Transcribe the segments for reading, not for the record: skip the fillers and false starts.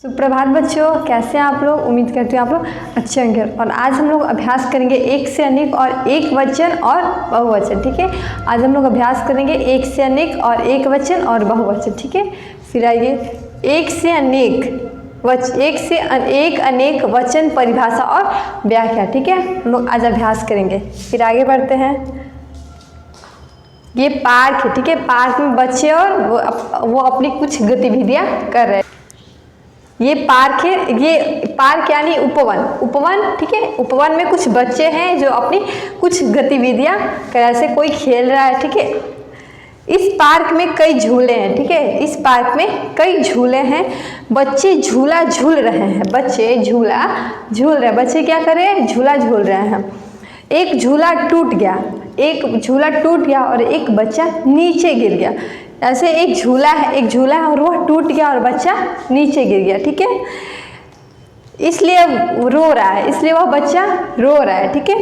सुप्रभात बच्चों, कैसे हैं आप लोग। उम्मीद करती हूँ आप लोग अच्छे होंगे। और आज हम लोग अभ्यास करेंगे एक से अनेक और एक वचन और बहुवचन। ठीक है, आज हम लोग अभ्यास करेंगे एक से अनेक और एक वचन और बहुवचन। ठीक है, फिर आइए एक से एक अनेक वचन परिभाषा और व्याख्या। ठीक है, हम लोग आज अभ्यास करेंगे। फिर आगे बढ़ते हैं। ये पार्क है। ठीक है, पार्क में बच्चे और वो अपनी कुछ गतिविधियाँ कर रहे हैं। ये पार्क है, ये पार्क यानी उपवन। ठीक है, उपवन में कुछ बच्चे हैं जो अपनी कुछ गतिविधियां कर रहे हैं, जैसे कोई खेल रहा है। ठीक है, इस पार्क में कई झूले हैं। ठीक है, इस पार्क में कई झूले हैं। बच्चे झूला झूल रहे हैं। बच्चे झूला झूल रहे हैं। बच्चे क्या कर रहे हैं? झूला झूल रहे हैं। एक झूला टूट गया और एक बच्चा नीचे गिर गया। ऐसे एक झूला है और वह टूट गया और बच्चा नीचे गिर गया। ठीक है, इसलिए रो रहा है, इसलिए वह बच्चा रो रहा है। ठीक है,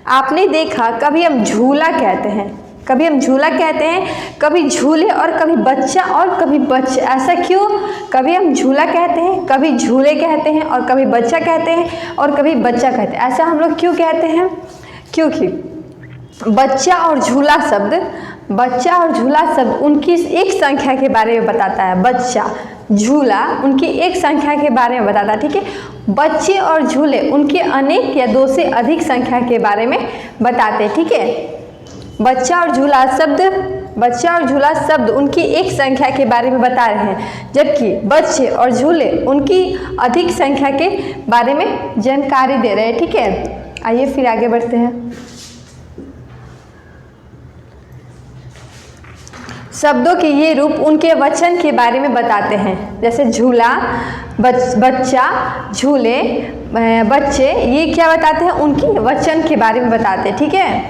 आपने देखा कभी हम झूला कहते हैं, कभी झूले और कभी बच्चा और कभी बच्चे। ऐसा क्यों? कभी हम झूला कहते हैं, कभी झूले कहते हैं और कभी बच्चा कहते हैं और कभी बच्चा कहते हैं। ऐसा हम लोग क्यों कहते हैं? क्योंकि बच्चा और झूला शब्द उनकी एक संख्या के बारे में बताता है। बच्चा झूला उनकी एक संख्या के बारे में बताता है। ठीक है, बच्चे और झूले उनके अनेक या दो से अधिक संख्या के बारे में बताते हैं। ठीक है, बच्चा और झूला शब्द उनकी एक संख्या के बारे में बता रहे हैं, जबकि बच्चे और झूले उनकी अधिक संख्या के बारे में जानकारी दे रहे हैं। ठीक है, आइए फिर आगे बढ़ते हैं। शब्दों के ये रूप उनके वचन के बारे में बताते हैं, जैसे झूला, बच्चा, झूले, बच्चे। ये क्या बताते हैं? उनकी वचन के बारे में बताते हैं। ठीक है,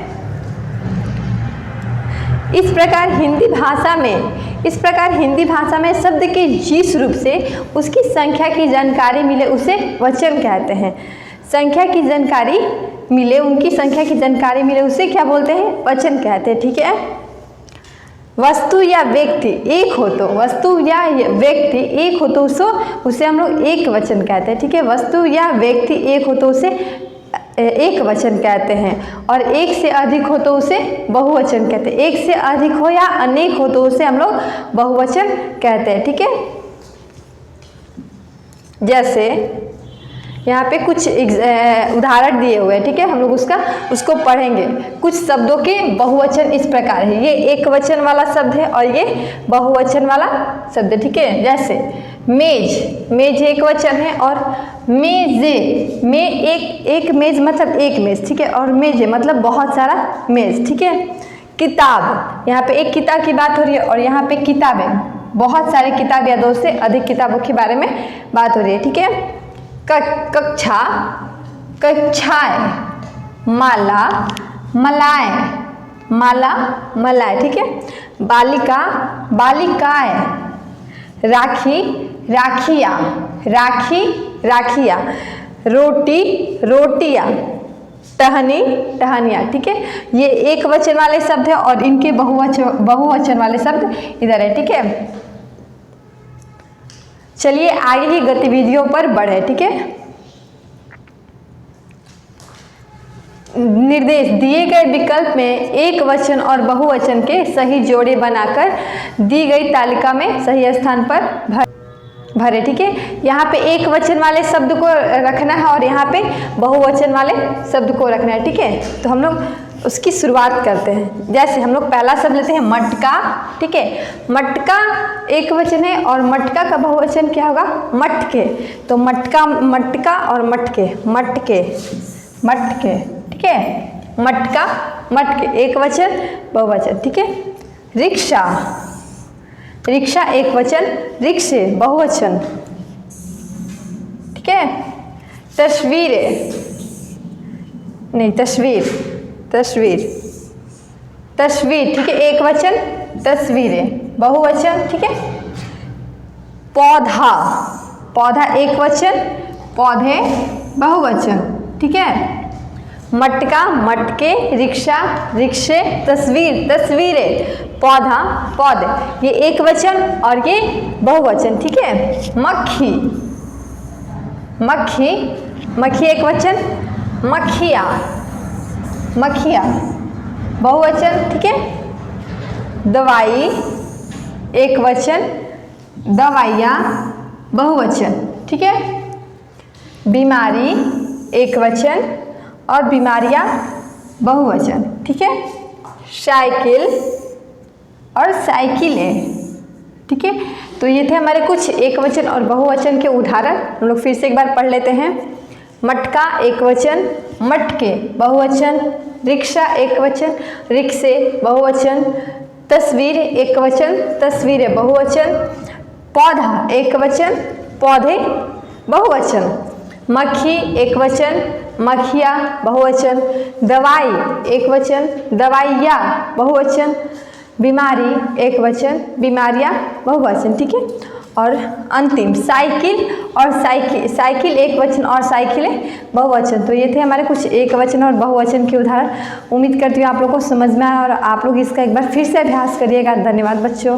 इस प्रकार हिंदी भाषा में शब्द के जिस रूप से उसकी संख्या की जानकारी मिले उसे वचन कहते हैं। उनकी संख्या की जानकारी मिले उसे क्या बोलते हैं? वचन कहते हैं। ठीक है, वस्तु या व्यक्ति एक हो तो उसे हम लोग एक वचन कहते हैं। ठीक है, वस्तु या व्यक्ति एक हो तो उसे एक वचन कहते हैं, और एक से अधिक हो तो उसे बहुवचन कहते हैं। एक से अधिक हो या अनेक हो तो उसे हम लोग बहुवचन कहते हैं। ठीक है, जैसे यहाँ पे कुछ उदाहरण दिए हुए हैं। ठीक है, हम लोग उसको पढ़ेंगे। कुछ शब्दों के बहुवचन इस प्रकार है। ये एक वचन वाला शब्द है और ये बहुवचन वाला शब्द है। ठीक है, जैसे मेज एक वचन है और मेजे में एक मेज मतलब एक मेज। ठीक है, और मेजे मतलब बहुत सारा मेज। ठीक है, किताब, यहाँ पे एक किताब की बात हो रही है और यहाँ पे किताबें, बहुत सारी किताब या दो से अधिक किताबों के बारे में बात हो रही है। ठीक है, कक्षा, कक्षाएं, माला, मलाएं। ठीक है, बालिका, बालिकाएं, राखी, राखियाँ, रोटी, रोटियाँ, टहनियाँ। ठीक है, ये एक वचन वाले शब्द है और इनके बहुवचन वाले शब्द इधर है। ठीक है, चलिए आगे की गतिविधियों पर बढ़े। ठीक है, निर्देश दिए गए विकल्प में एक वचन और बहुवचन के सही जोड़े बनाकर दी गई तालिका में सही स्थान पर भरे। ठीक है, यहाँ पे एक वचन वाले शब्द को रखना है और यहाँ पे बहुवचन वाले शब्द को रखना है। ठीक है, तो हम लोग उसकी शुरुआत करते हैं। जैसे हम लोग पहला शब्द लेते हैं मटका। ठीक है, मटका एक वचन है और मटका का बहुवचन क्या होगा? मटके। तो मटका और मटके। ठीक है, मटके एक वचन बहुवचन। ठीक है, रिक्शा एक वचन, रिक्शे बहुवचन। ठीक है, तस्वीर। ठीक है, एक वचन, तस्वीरें बहुवचन। ठीक है, पौधा एक वचन, पौधे बहुवचन। ठीक है, मटका, मटके, रिक्शा, रिक्शे, तस्वीरें, पौधे। ये एक वचन और ये बहुवचन। ठीक है, मक्खी, मक्खी, मक्खी एक वचन, मक्खिया, मक्खिया बहुवचन, ठीक है। दवाई एक वचन, दवाइयाँ बहुवचन, ठीक है। बीमारी एक वचन और बीमारियाँ बहुवचन, ठीक है। साइकिल और साइकिलें, ठीक है। तो ये थे हमारे कुछ एक वचन और बहुवचन के उदाहरण। हम लोग फिर से एक बार पढ़ लेते हैं। मटका एक वचन, मटके बहुवचन। रिक्शा एक वचन, रिक्शे बहुवचन। तस्वीर एक वचन, तस्वीरें बहुवचन। पौधा एक वचन, पौधे बहुवचन। मक्खी एक वचन, मक्खियाँ बहुवचन। दवाई एक वचन, दवाइयाँ बहुवचन। बीमारी एक वचन, बीमारियाँ बहुवचन, ठीक है। और अंतिम साइकिल और साइकिल एक वचन और साइकिलें बहुवचन। तो ये थे हमारे कुछ एक वचन और बहुवचन के उदाहरण। उम्मीद करती हूँ आप लोगों को समझ में आया और आप लोग इसका एक बार फिर से अभ्यास करिएगा। धन्यवाद बच्चों।